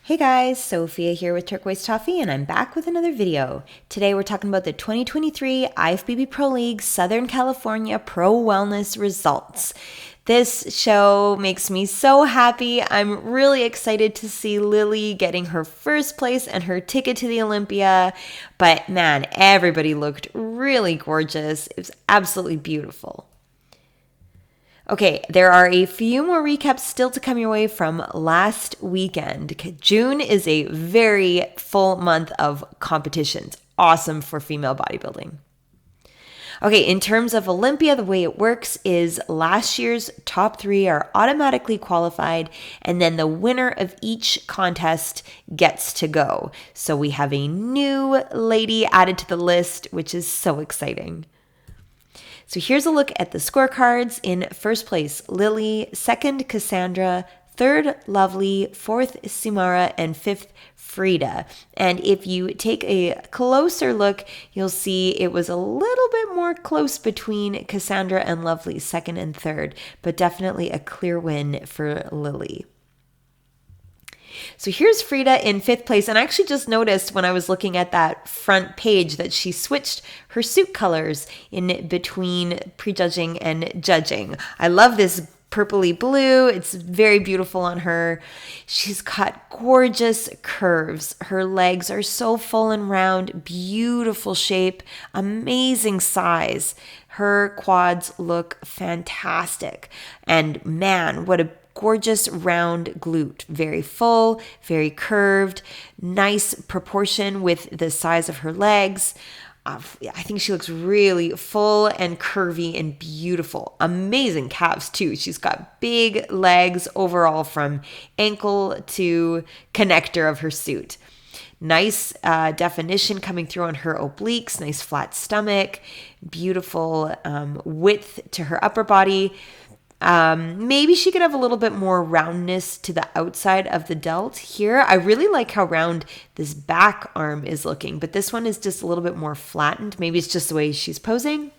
Hey guys, Sophia here with Turquoise Toffee, and I'm back with another video. Today we're talking about the 2023 IFBB Pro League Southern California Pro Wellness results. This show makes me so happy. I'm really excited to see Lily getting her first place and her ticket to the Olympia. But man, everybody looked really gorgeous. It was absolutely beautiful. Okay, there are a few more recaps still to come your way from last weekend. June is a very full month of competitions. Awesome for female bodybuilding. Okay, in terms of Olympia, the way it works is last year's top 3 are automatically qualified, and then the winner of each contest gets to go. So we have a new lady added to the list, which is so exciting. So here's a look at the scorecards. In first place, Lily. Second, Cassandra. Third, Lovely. Fourth, Simara. And fifth, Frida. And if you take a closer look, you'll see it was a little bit more close between Cassandra and Lovely, second and third, but definitely a clear win for Lily. So here's Frida in fifth place. And I actually just noticed when I was looking at that front page that she switched her suit colors in between prejudging and judging. I love this purpley blue. It's very beautiful on her. She's got gorgeous curves. Her legs are so full and round, beautiful shape, amazing size. Her quads look fantastic. And man, what a gorgeous round glute, very full, very curved, nice proportion with the size of her legs. I think she looks really full and curvy and beautiful. Amazing calves too. She's got big legs overall from ankle to connector of her suit. Nice definition coming through on her obliques, nice flat stomach, beautiful width to her upper body. Maybe she could have a little bit more roundness to the outside of the delt here. I really like how round this back arm is looking, but this one is just a little bit more flattened. Maybe it's just the way she's posing.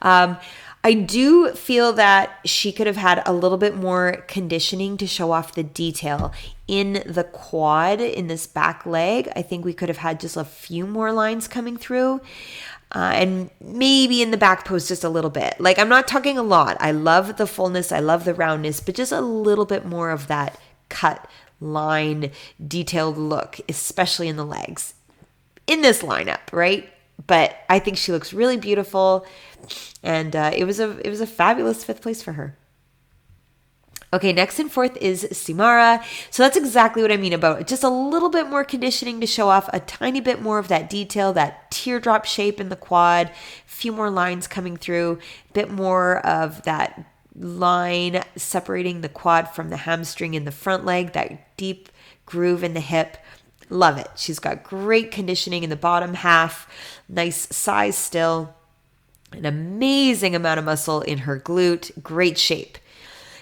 I do feel that she could have had a little bit more conditioning to show off the detail in the quad, in this back leg. I think we could have had just a few more lines coming through. And maybe in the back post just a little bit. Like, I'm not talking a lot. I love the fullness. I love the roundness, but just a little bit more of that cut line, detailed look, especially in the legs in this lineup, right? But I think she looks really beautiful, and it was a fabulous fifth place for her. Okay, next and fourth is Simara. So that's exactly what I mean about just a little bit more conditioning to show off a tiny bit more of that detail, that teardrop shape in the quad, a few more lines coming through, a bit more of that line separating the quad from the hamstring in the front leg, that deep groove in the hip. Love it. She's got great conditioning in the bottom half, nice size still, an amazing amount of muscle in her glute, great shape.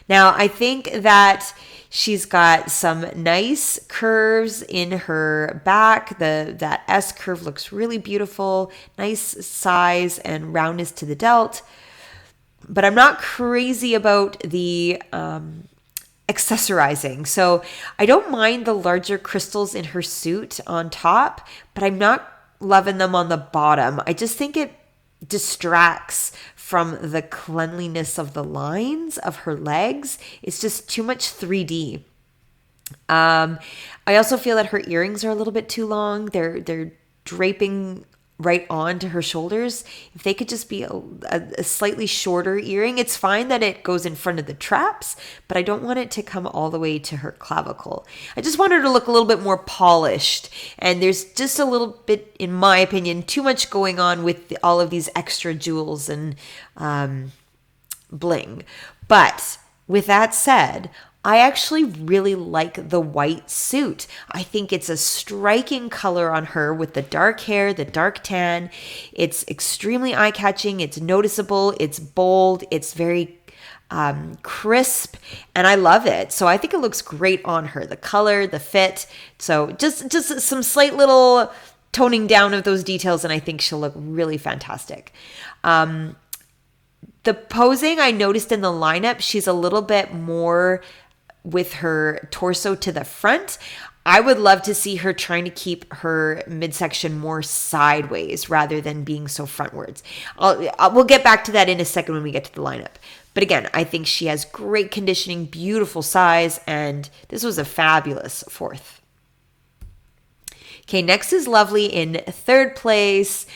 Now, I think that she's got some nice curves in her back. That S curve looks really beautiful. Nice size and roundness to the delt. But I'm not crazy about the accessorizing. So I don't mind the larger crystals in her suit on top, but I'm not loving them on the bottom. I just think it distracts from the cleanliness of the lines of her legs. It's just too much 3D. I also feel that her earrings are a little bit too long. They're draping right onto her shoulders. If they could just be a slightly shorter earring, it's fine that it goes in front of the traps, but I don't want it to come all the way to her clavicle. I just want her to look a little bit more polished, and there's just a little bit, in my opinion, too much going on with all of these extra jewels and bling. But with that said, I actually really like the white suit. I think it's a striking color on her with the dark hair, the dark tan. It's extremely eye-catching. It's noticeable. It's bold. It's very crisp, and I love it. So I think it looks great on her. The color, the fit. So just some slight little toning down of those details, and I think she'll look really fantastic. The posing, I noticed in the lineup, she's a little bit more with her torso to the front. I would love to see her trying to keep her midsection more sideways rather than being so frontwards. We'll get back to that in a second when we get to the lineup. But again, I think she has great conditioning, beautiful size, and this was a fabulous fourth. Okay, next is Lovely in third place.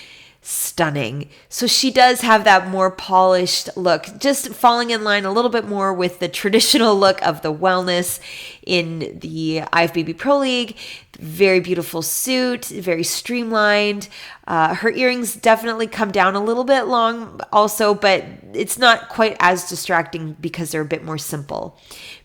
Stunning. So she does have that more polished look, just falling in line a little bit more with the traditional look of the wellness in the IFBB Pro League. Very beautiful suit, very streamlined. Her earrings definitely come down a little bit long also, but it's not quite as distracting because they're a bit more simple.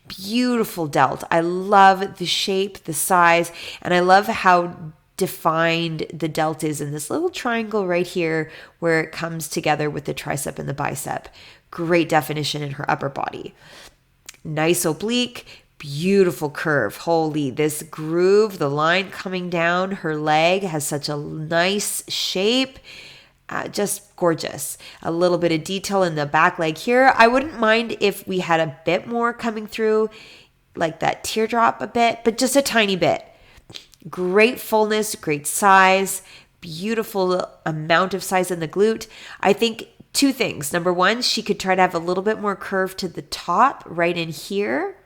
Beautiful delt. I love the shape, the size, and I love how defined the delt is in this little triangle right here where it comes together with the tricep and the bicep. Great definition in her upper body. Nice oblique, beautiful curve. Holy, this groove, the line coming down her leg has such a nice shape. Just gorgeous. A little bit of detail in the back leg here. I wouldn't mind if we had a bit more coming through, like that teardrop a bit, but just a tiny bit. Great fullness, great size, beautiful amount of size in the glute. I think two things. Number one, she could try to have a little bit more curve to the top right in here.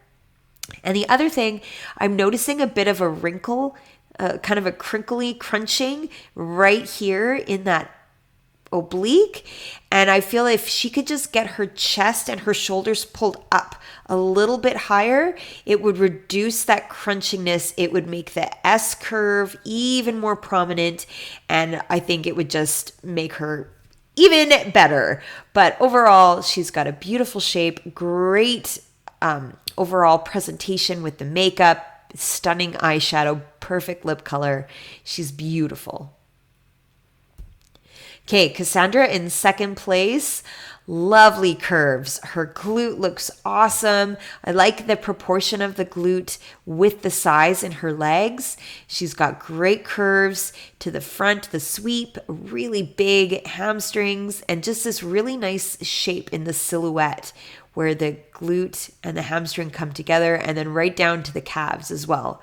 And the other thing, I'm noticing a bit of a wrinkle, kind of a crinkly crunching right here in that oblique. And I feel if she could just get her chest and her shoulders pulled up a little bit higher, it would reduce that crunchiness. It would make the S curve even more prominent. And I think it would just make her even better. But overall, she's got a beautiful shape, great overall presentation with the makeup, stunning eyeshadow, perfect lip color. She's beautiful. Okay, Cassandra in second place. Lovely curves. Her glute looks awesome. I like the proportion of the glute with the size in her legs. She's got great curves to the front, the sweep, really big hamstrings, and just this really nice shape in the silhouette where the glute and the hamstring come together, and then right down to the calves as well.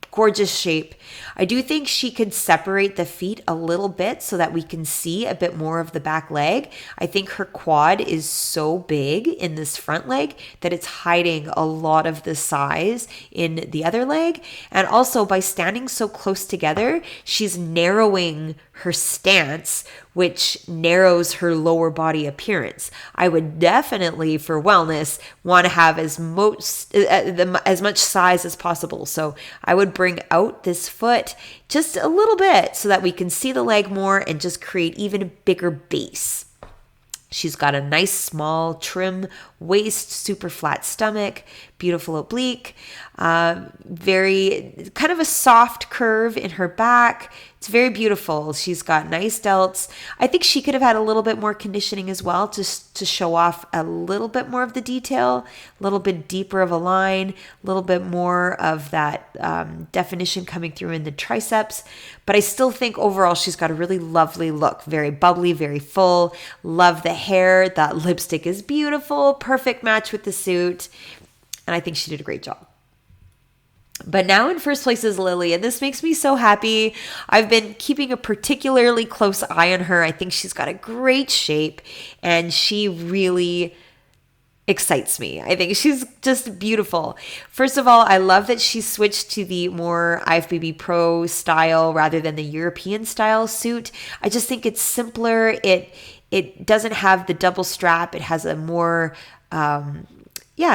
Gorgeous shape. I do think she could separate the feet a little bit so that we can see a bit more of the back leg. I think her quad is so big in this front leg that it's hiding a lot of the size in the other leg. And also by standing so close together, she's narrowing her stance, which narrows her lower body appearance. I would definitely, for wellness, want to have as much size as possible. So I would bring out this foot just a little bit so that we can see the leg more and just create even a bigger base. She's got a nice small trim waist, super flat stomach, beautiful oblique, very kind of a soft curve in her back. It's very beautiful. She's got nice delts. I think she could have had a little bit more conditioning as well, just to show off a little bit more of the detail, a little bit deeper of a line, a little bit more of that definition coming through in the triceps. But I still think overall she's got a really lovely look, very bubbly, very full. Love the hair. That lipstick is beautiful, perfect match with the suit. And I think she did a great job. But now in first place is Lily, and this makes me so happy. I've been keeping a particularly close eye on her. I think she's got a great shape, and she really excites me. I think she's just beautiful. First of all, I love that she switched to the more IFBB Pro style rather than the European style suit. I just think it's simpler. It doesn't have the double strap. It has a more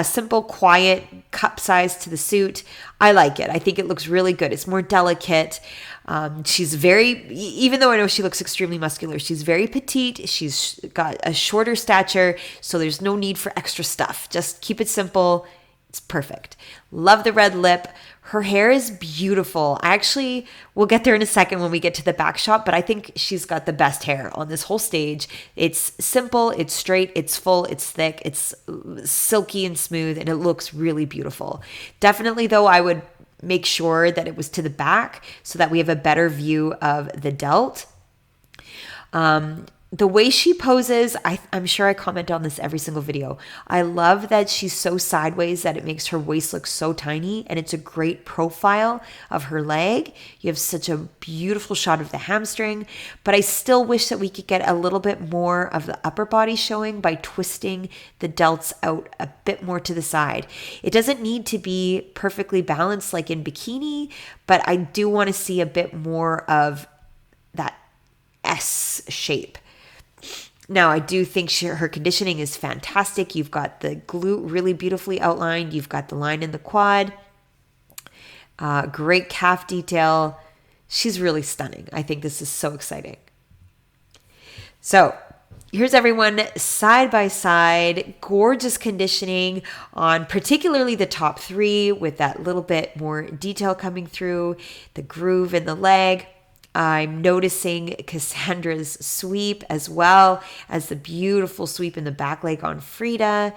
simple, quiet cup size to the suit. I like it. I think it looks really good. It's more delicate. She's even though I know she looks extremely muscular, she's very petite. She's got a shorter stature, so there's no need for extra stuff. Just keep it simple. It's perfect. Love the red lip. Her hair is beautiful. We'll get there in a second when we get to the back shot, but I think she's got the best hair on this whole stage. It's simple, it's straight, it's full, it's thick, it's silky and smooth, and it looks really beautiful. Definitely, though, I would make sure that it was to the back so that we have a better view of the delt. The way she poses, I'm sure I comment on this every single video. I love that she's so sideways that it makes her waist look so tiny, and it's a great profile of her leg. You have such a beautiful shot of the hamstring, but I still wish that we could get a little bit more of the upper body showing by twisting the delts out a bit more to the side. It doesn't need to be perfectly balanced like in bikini, but I do want to see a bit more of that S shape. Now, I do think her conditioning is fantastic. You've got the glute really beautifully outlined. You've got the line in the quad. Great calf detail. She's really stunning. I think this is so exciting. So here's everyone side by side. Gorgeous conditioning on particularly the top three with that little bit more detail coming through, the groove in the leg. I'm noticing Cassandra's sweep as well as the beautiful sweep in the back leg on Frida.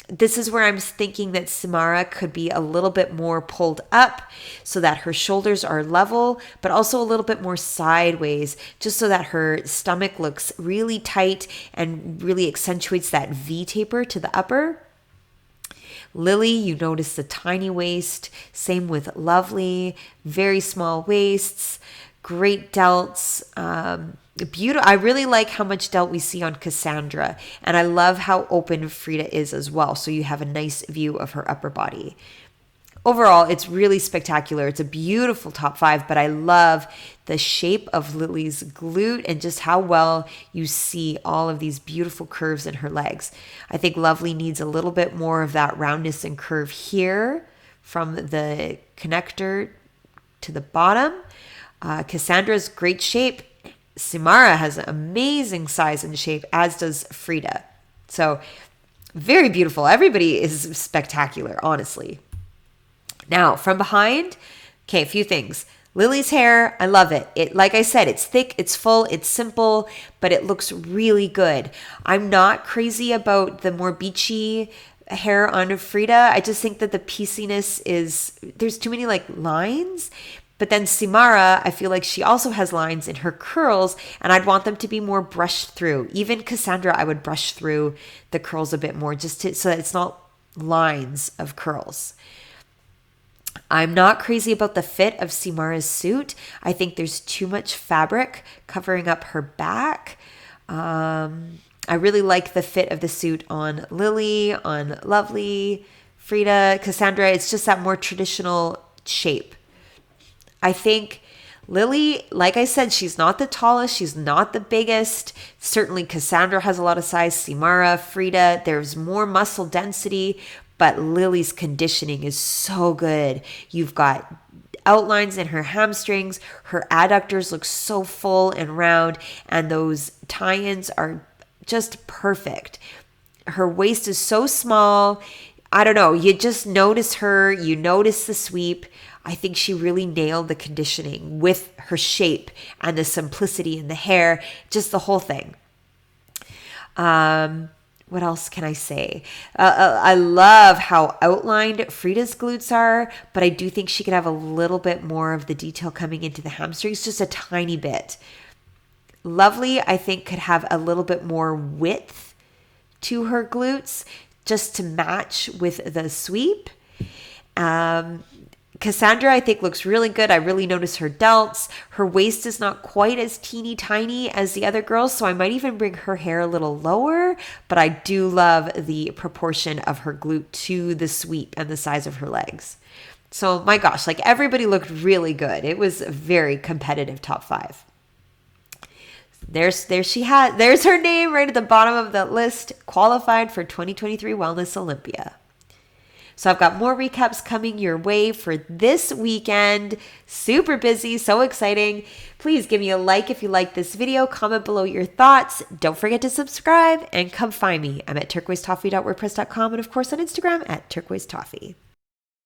This is where I'm thinking that Samara could be a little bit more pulled up so that her shoulders are level, but also a little bit more sideways, just so that her stomach looks really tight and really accentuates that V taper to the upper. Lily, you notice the tiny waist. Same with Lovely, very small waists. Great delts, beautiful. I really like how much delt we see on Cassandra, and I love how open Frida is as well. So you have a nice view of her upper body. Overall, it's really spectacular. It's a beautiful top five, but I love the shape of Lily's glute and just how well you see all of these beautiful curves in her legs. I think Lovely needs a little bit more of that roundness and curve here from the connector to the bottom. Cassandra's great shape. Samara has amazing size and shape, as does Frida. So very beautiful. Everybody is spectacular, honestly. Now, from behind, okay, a few things. Lily's hair, I love it. It, like I said, it's thick, it's full, it's simple, but it looks really good. I'm not crazy about the more beachy hair on Frida. I just think that the pieciness there's too many like lines. But then Samara, I feel like she also has lines in her curls, and I'd want them to be more brushed through. Even Cassandra, I would brush through the curls a bit more so that it's not lines of curls. I'm not crazy about the fit of Samara's suit. I think there's too much fabric covering up her back. I really like the fit of the suit on Lily, on Lovely, Frida, Cassandra. It's just that more traditional shape. I think Lily, like I said, she's not the tallest. She's not the biggest. Certainly Cassandra has a lot of size. Samara, Frida, there's more muscle density, but Lily's conditioning is so good. You've got outlines in her hamstrings. Her adductors look so full and round, and those tie-ins are just perfect. Her waist is so small. I don't know. You just notice her. You notice the sweep. I think she really nailed the conditioning with her shape and the simplicity in the hair, just the whole thing. What else can I say? I love how outlined Frida's glutes are, but I do think she could have a little bit more of the detail coming into the hamstrings, just a tiny bit. Lovely, I think, could have a little bit more width to her glutes just to match with the sweep. Cassandra, I think, looks really good. I really notice her delts. Her waist is not quite as teeny tiny as the other girls, so I might even bring her hair a little lower, but I do love the proportion of her glute to the sweep and the size of her legs. So my gosh, like everybody looked really good. It was a very competitive top five. There's her name right at the bottom of the list, qualified for 2023 Wellness Olympia. So I've got more recaps coming your way for this weekend. Super busy, so exciting. Please give me a like if you like this video. Comment below your thoughts. Don't forget to subscribe and come find me. I'm at turquoisetoffee.wordpress.com and of course on Instagram at turquoisetoffee.